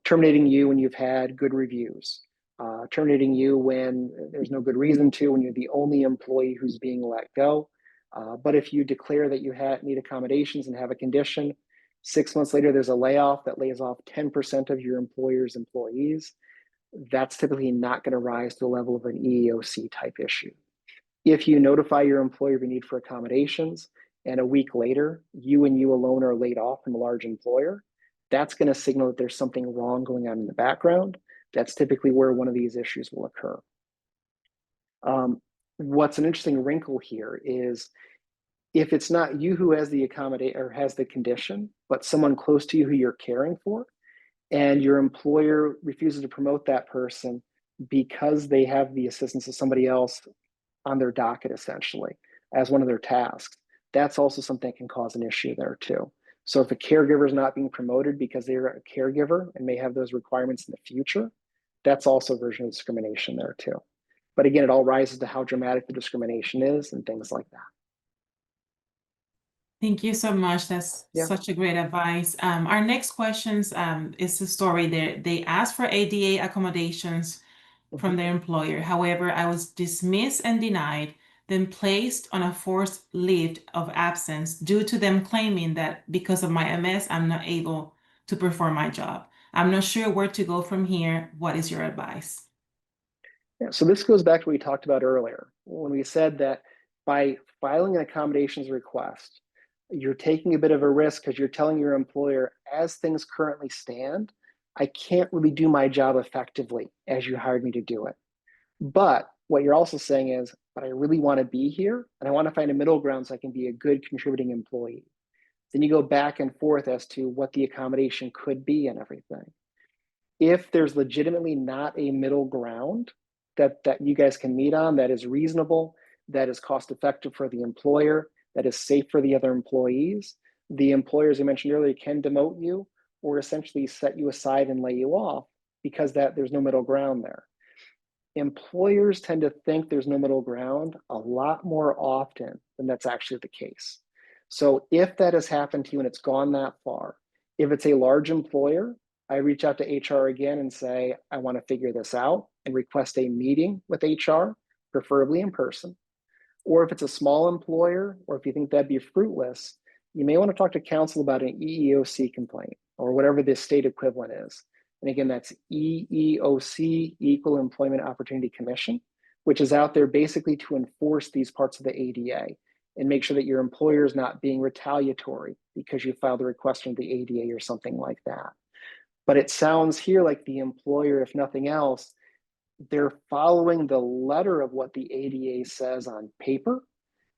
Terminating you when you've had good reviews, terminating you when there's no good reason to, when you're the only employee who's being let go. But if you declare that you need accommodations and have a condition, 6 months later there's a layoff that lays off 10% of your employer's employees, that's typically not going to rise to the level of an EEOC type issue. If you notify your employer of your need for accommodations, and a week later, you and you alone are laid off from a large employer, that's going to signal that there's something wrong going on in the background. That's typically where one of these issues will occur. What's an interesting wrinkle here is If it's not you who has the accommodate or has the condition, but someone close to you who you're caring for, and your employer refuses to promote that person because they have the assistance of somebody else on their docket, essentially, as one of their tasks, that's also something that can cause an issue there too. So if a caregiver is not being promoted because they're a caregiver and may have those requirements in the future, that's also a version of discrimination there too. But again, it all rises to how dramatic the discrimination is and things like that. Thank you so much. That's Yeah. such a great advice. Our next questions is the story there. They asked for ADA accommodations from their employer. However, I was dismissed and denied, then placed on a forced leave of absence due to them claiming that because of my MS, I'm not able to perform my job. I'm not sure where to go from here. What is your advice? Yeah, so this goes back to what we talked about earlier when we said that by filing an accommodations request, you're taking a bit of a risk because you're telling your employer, as things currently stand, I can't really do my job effectively as you hired me to do it. But what you're also saying is, but I really want to be here and I want to find a middle ground so I can be a good contributing employee. Then you go back and forth as to what the accommodation could be and everything. If there's legitimately not a middle ground that you guys can meet on that is reasonable, that is cost effective for the employer, that is safe for the other employees, the employer, as I mentioned earlier, can demote you or essentially set you aside and lay you off because there's no middle ground there. Employers tend to think there's no middle ground a lot more often than that's actually the case. So if that has happened to you and it's gone that far, if it's a large employer, I reach out to HR again and say, I want to figure this out and request a meeting with HR, preferably in person. Or if it's a small employer, or if you think that'd be fruitless, you may want to talk to counsel about an EEOC complaint or whatever the state equivalent is. And again, that's EEOC, Equal Employment Opportunity Commission, which is out there basically to enforce these parts of the ADA and make sure that your employer is not being retaliatory because you filed a request under the ADA or something like that. But it sounds here like the employer, if nothing else, they're following the letter of what the ADA says on paper.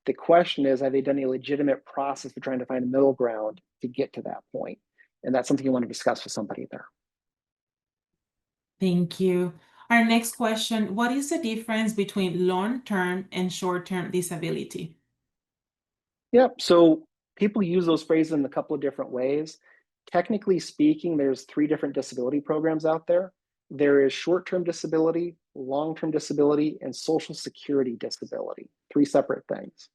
The question is, have they done a legitimate process for trying to find a middle ground to get to that point? And that's something you want to discuss with somebody there. Thank you. Our next question, what is the difference between long-term and short-term disability? Yep. So people use those phrases in a couple of different ways. Technically speaking, there's 3 different disability programs out there. There is short-term disability, long-term disability, and Social Security disability, 3 separate things.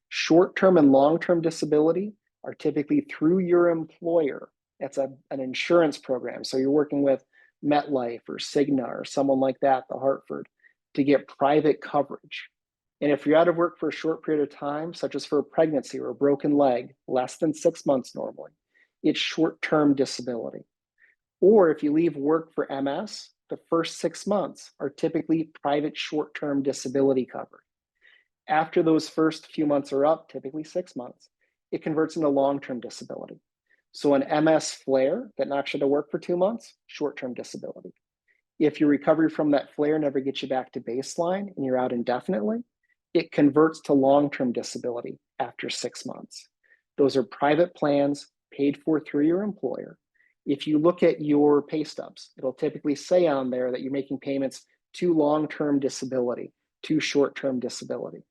Short-term and long-term disability are typically through your employer. It's an insurance program. So you're working with MetLife or Cigna or someone like that, the Hartford, to get private coverage. And if you're out of work for a short period of time, such as for a pregnancy or a broken leg, less than 6 months normally, it's short-term disability. Or if you leave work for MS, the first 6 months are typically private short-term disability coverage. After those first few months are up, typically 6 months, it converts into long-term disability. So an MS flare that knocks you to work for 2 months, short-term disability. If your recovery from that flare never gets you back to baseline and you're out indefinitely, it converts to long-term disability after 6 months. Those are private plans paid for through your employer. If you look at your pay stubs, it'll typically say on there that you're making payments to long-term disability, to short-term disability.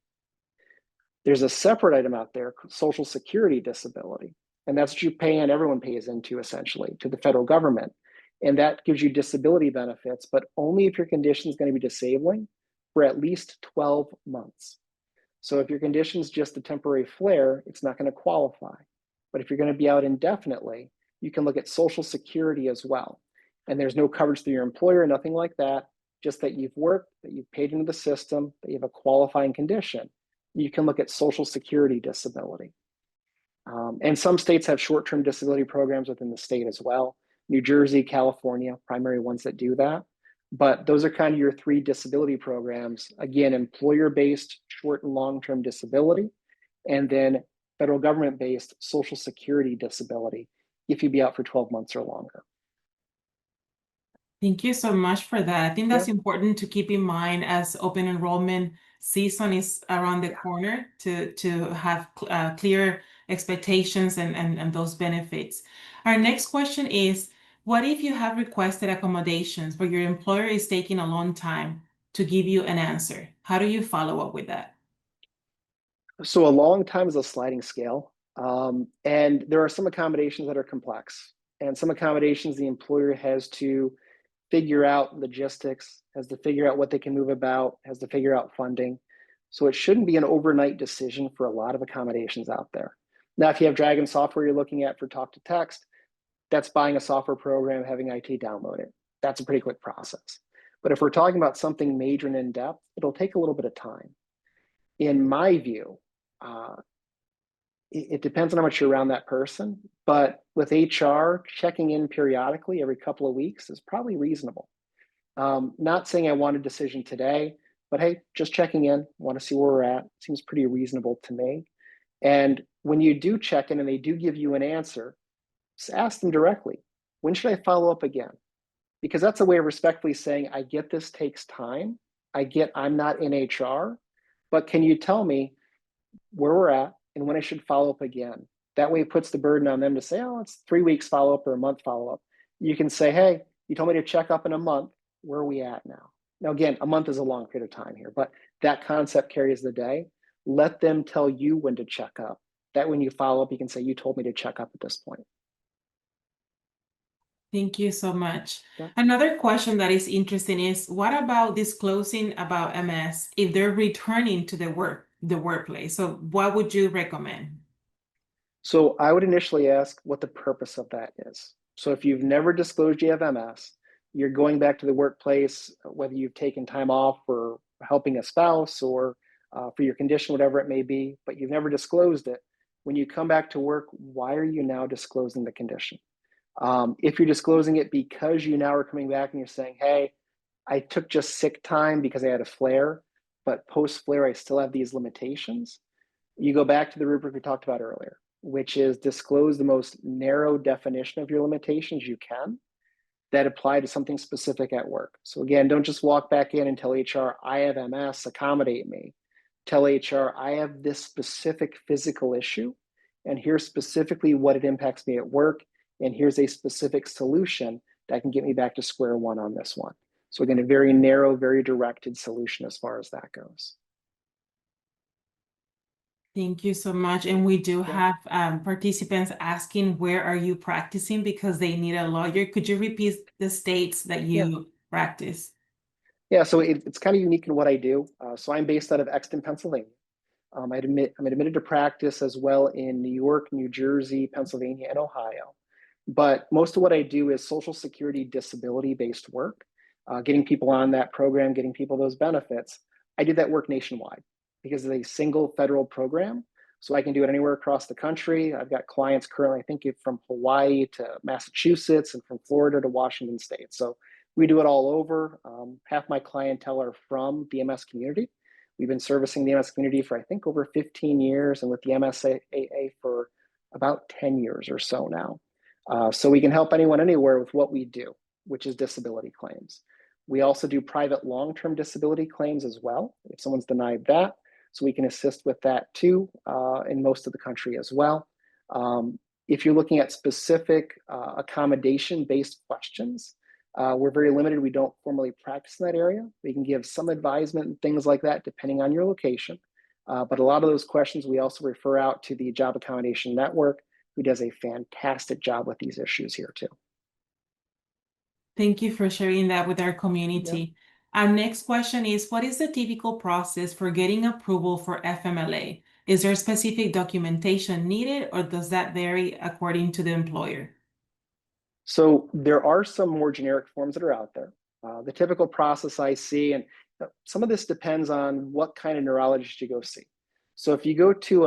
There's a separate item out there, Social Security disability, and that's what you pay and everyone pays into essentially to the federal government. And that gives you disability benefits, but only if your condition is going to be disabling for at least 12 months. So if your condition is just a temporary flare, it's not going to qualify. But if you're going to be out indefinitely, you can look at Social Security as well. And there's no coverage through your employer, nothing like that, just that you've worked, that you've paid into the system, that you have a qualifying condition. You can look at Social Security disability. And some states have short-term disability programs within the state as well. New Jersey, California, primary ones that do that. But those are kind of your 3 disability programs. Again, employer-based short and long-term disability, and then federal government-based Social Security disability if you be out for 12 months or longer. Thank you so much for that. I think Yeah. that's important to keep in mind as open enrollment season is around the corner to have clear expectations and those benefits. Our next question is, what if you have requested accommodations, but your employer is taking a long time to give you an answer? How do you follow up with that? So a long time is a sliding scale. And there are some accommodations that are complex, and some accommodations the employer has to figure out logistics, has to figure out what they can move about, has to figure out funding. So it shouldn't be an overnight decision for a lot of accommodations out there. Now, if you have Dragon software you're looking at for talk to text, that's buying a software program, having IT download it. That's a pretty quick process. But if we're talking about something major and in depth, it'll take a little bit of time. In my view, uh, it depends on how much you're around that person, but with HR, checking in periodically every couple of weeks is probably reasonable. Not saying I want a decision today, but hey, just checking in, want to see where we're at. Seems pretty reasonable to me. And when you do check in and they do give you an answer, just ask them directly, when should I follow up again? Because that's a way of respectfully saying, I get this takes time. I get I'm not in HR, but can you tell me where we're at and when I should follow up again? That way it puts the burden on them to say, oh, it's 3 weeks follow up or a month follow up. You can say, hey, you told me to check up in a month. Where are we at now? Now, again, a month is a long period of time here, but that concept carries the day. Let them tell you when to check up. That when you follow up, you can say, you told me to check up at this point. Thank you so much. Yeah. Another question that is interesting is, what about disclosing about MS if they're returning to the workplace? So what would you recommend? So I would initially ask what the purpose of that is. So if you've never disclosed you have MS, you're going back to the workplace, whether you've taken time off for helping a spouse or for your condition, whatever it may be, but you've never disclosed it. When you come back to work, why are you now disclosing the condition? If you're disclosing it because you now are coming back and you're saying, hey, I took just sick time because I had a flare, but post flare, I still have these limitations. You go back to the rubric we talked about earlier, which is disclose the most narrow definition of your limitations you can that apply to something specific at work. So again, don't just walk back in and tell HR, I have MS, accommodate me. Tell HR, I have this specific physical issue, and here's specifically what it impacts me at work, and here's a specific solution that can get me back to square one on this one. So again, a very narrow, very directed solution as far as that goes. Thank you so much. And we do Yeah, have participants asking, where are you practicing? Because they need a lawyer. Could you repeat the states that yeah. you practice? Yeah, so it's kind of unique in what I do. So I'm based out of Exton, Pennsylvania. I'm admitted to practice as well in New York, New Jersey, Pennsylvania, and Ohio. But most of what I do is Social Security disability-based work, getting people on that program, getting people those benefits. I do that work nationwide because it's a single federal program. So I can do it anywhere across the country. I've got clients currently, I think from Hawaii to Massachusetts and from Florida to Washington State. So we do it all over. Half my clientele are from the MS community. We've been servicing the MS community for, I think, over 15 years, and with the MSAA for about 10 years or so now. So we can help anyone anywhere with what we do, which is disability claims. We also do private long-term disability claims as well, if someone's denied that. So we can assist with that too in most of the country as well. If you're looking at specific accommodation-based questions, we're very limited. We don't formally practice in that area. We can give some advisement and things like that depending on your location. But a lot of those questions we also refer out to the Job Accommodation Network, who does a fantastic job with these issues here too. Thank you for sharing that with our Yeah. community. Our next question is, what is the typical process for getting approval for FMLA? Is there specific documentation needed, or does that vary according to the employer? So there are some more generic forms that are out there. The typical process I see, and some of this depends on what kind of neurologist you go see. So if you go to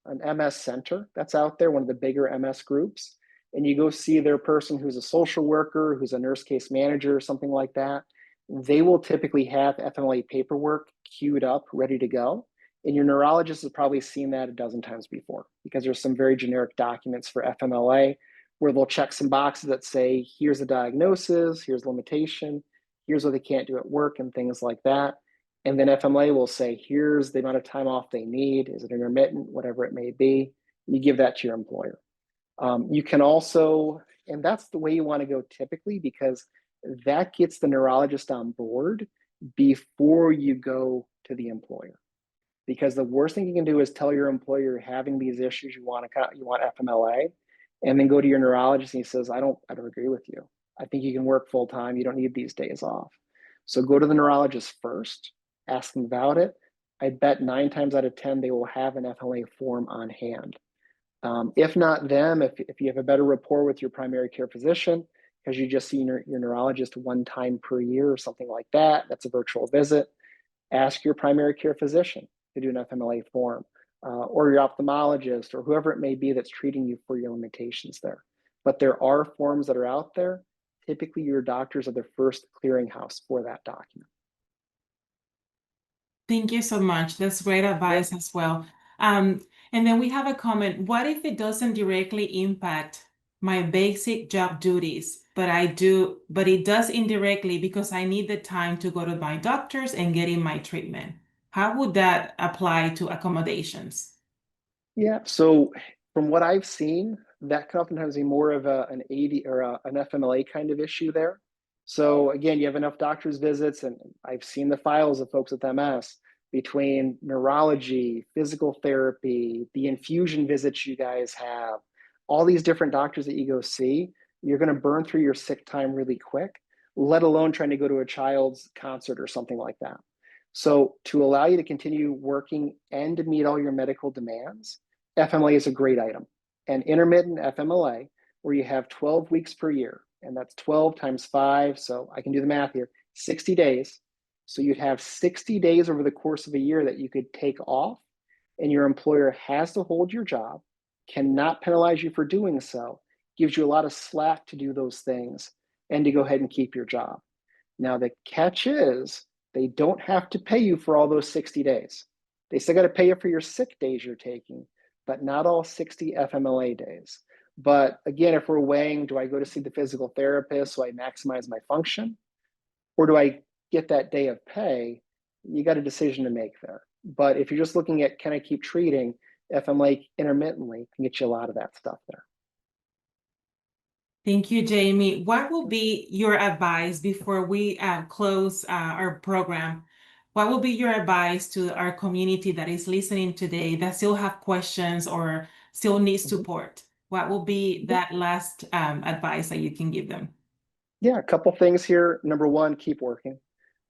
an MS center that's out there, one of the bigger MS groups, and you go see their person who's a social worker, who's a nurse case manager, or something like that, they will typically have FMLA paperwork queued up, ready to go. And your neurologist has probably seen that a dozen times before because there's some very generic documents for FMLA where they'll check some boxes that say, here's a diagnosis, here's limitation, here's what they can't do at work, and things like that. And then FMLA will say, here's the amount of time off they need. Is it intermittent? Whatever it may be. You give that to your employer. You can also, and that's the way you want to go typically, because that gets the neurologist on board before you go to the employer. Because the worst thing you can do is tell your employer you're having these issues, you want FMLA, and then go to your neurologist and he says, I don't agree with you. I think you can work full time. You don't need these days off. So go to the neurologist first, ask them about it. I bet 9 times out of 10 they will have an FMLA form on hand. If not them, if you have a better rapport with your primary care physician, because you just see your neurologist 1 time per year or something like that, that's a virtual visit, ask your primary care physician to do an FMLA form, or your ophthalmologist, or whoever it may be that's treating you for your limitations there. But there are forms that are out there. Typically, your doctors are the first clearinghouse for that document. Thank you so much. That's great advice as well. And then we have a comment. What if it doesn't directly impact my basic job duties, but it does indirectly because I need the time to go to my doctors and getting my treatment? How would that apply to accommodations? Yeah, so from what I've seen, that can oftentimes be more of an AD or an FMLA kind of issue there. So again, you have enough doctor's visits, and I've seen the files of folks with MS between neurology, physical therapy, the infusion visits you guys have, all these different doctors that you go see, you're going to burn through your sick time really quick, let alone trying to go to a child's concert or something like that. So to allow you to continue working and to meet all your medical demands, FMLA is a great item. And intermittent FMLA, where you have 12 weeks per year, and that's 12 times 5, so I can do the math here, 60 days. So you'd have 60 days over the course of a year that you could take off, and your employer has to hold your job, cannot penalize you for doing so, gives you a lot of slack to do those things, and to go ahead and keep your job. Now, the catch is they don't have to pay you for all those 60 days. They still got to pay you for your sick days you're taking, but not all 60 FMLA days. But again, if we're weighing, do I go to see the physical therapist so I maximize my function? Or do I get that day of pay? You got a decision to make there. But if you're just looking at, can I keep treating, FMLA intermittently can get you a lot of that stuff there. Thank you, Jamie. What will be your advice before we close our program? What will be your advice to our community that is listening today that still have questions or still needs support? What will be that last advice that you can give them? Yeah, a couple things here. Number one, keep working.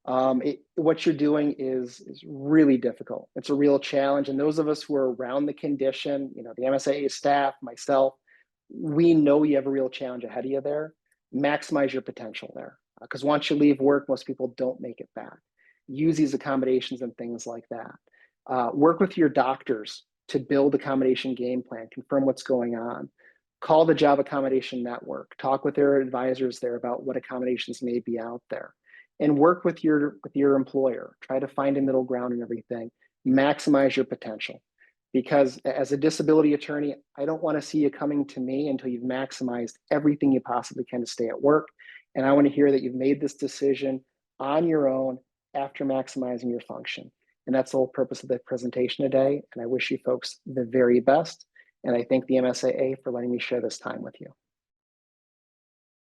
What you're doing is really difficult. It's a real challenge. And those of us who are around the condition, the MSAA staff, myself, we know you have a real challenge ahead of you there. Maximize your potential there. Because once you leave work, most people don't make it back. Use these accommodations and things like that. Work with your doctors to build accommodation game plan, confirm what's going on. Call the Job Accommodation Network. Talk with their advisors there about what accommodations may be out there. And work with your employer. Try to find a middle ground and everything. Maximize your potential. Because as a disability attorney, I don't want to see you coming to me until you've maximized everything you possibly can to stay at work. And I want to hear that you've made this decision on your own after maximizing your function. And that's the whole purpose of the presentation today. And I wish you folks the very best. And I thank the MSAA for letting me share this time with you.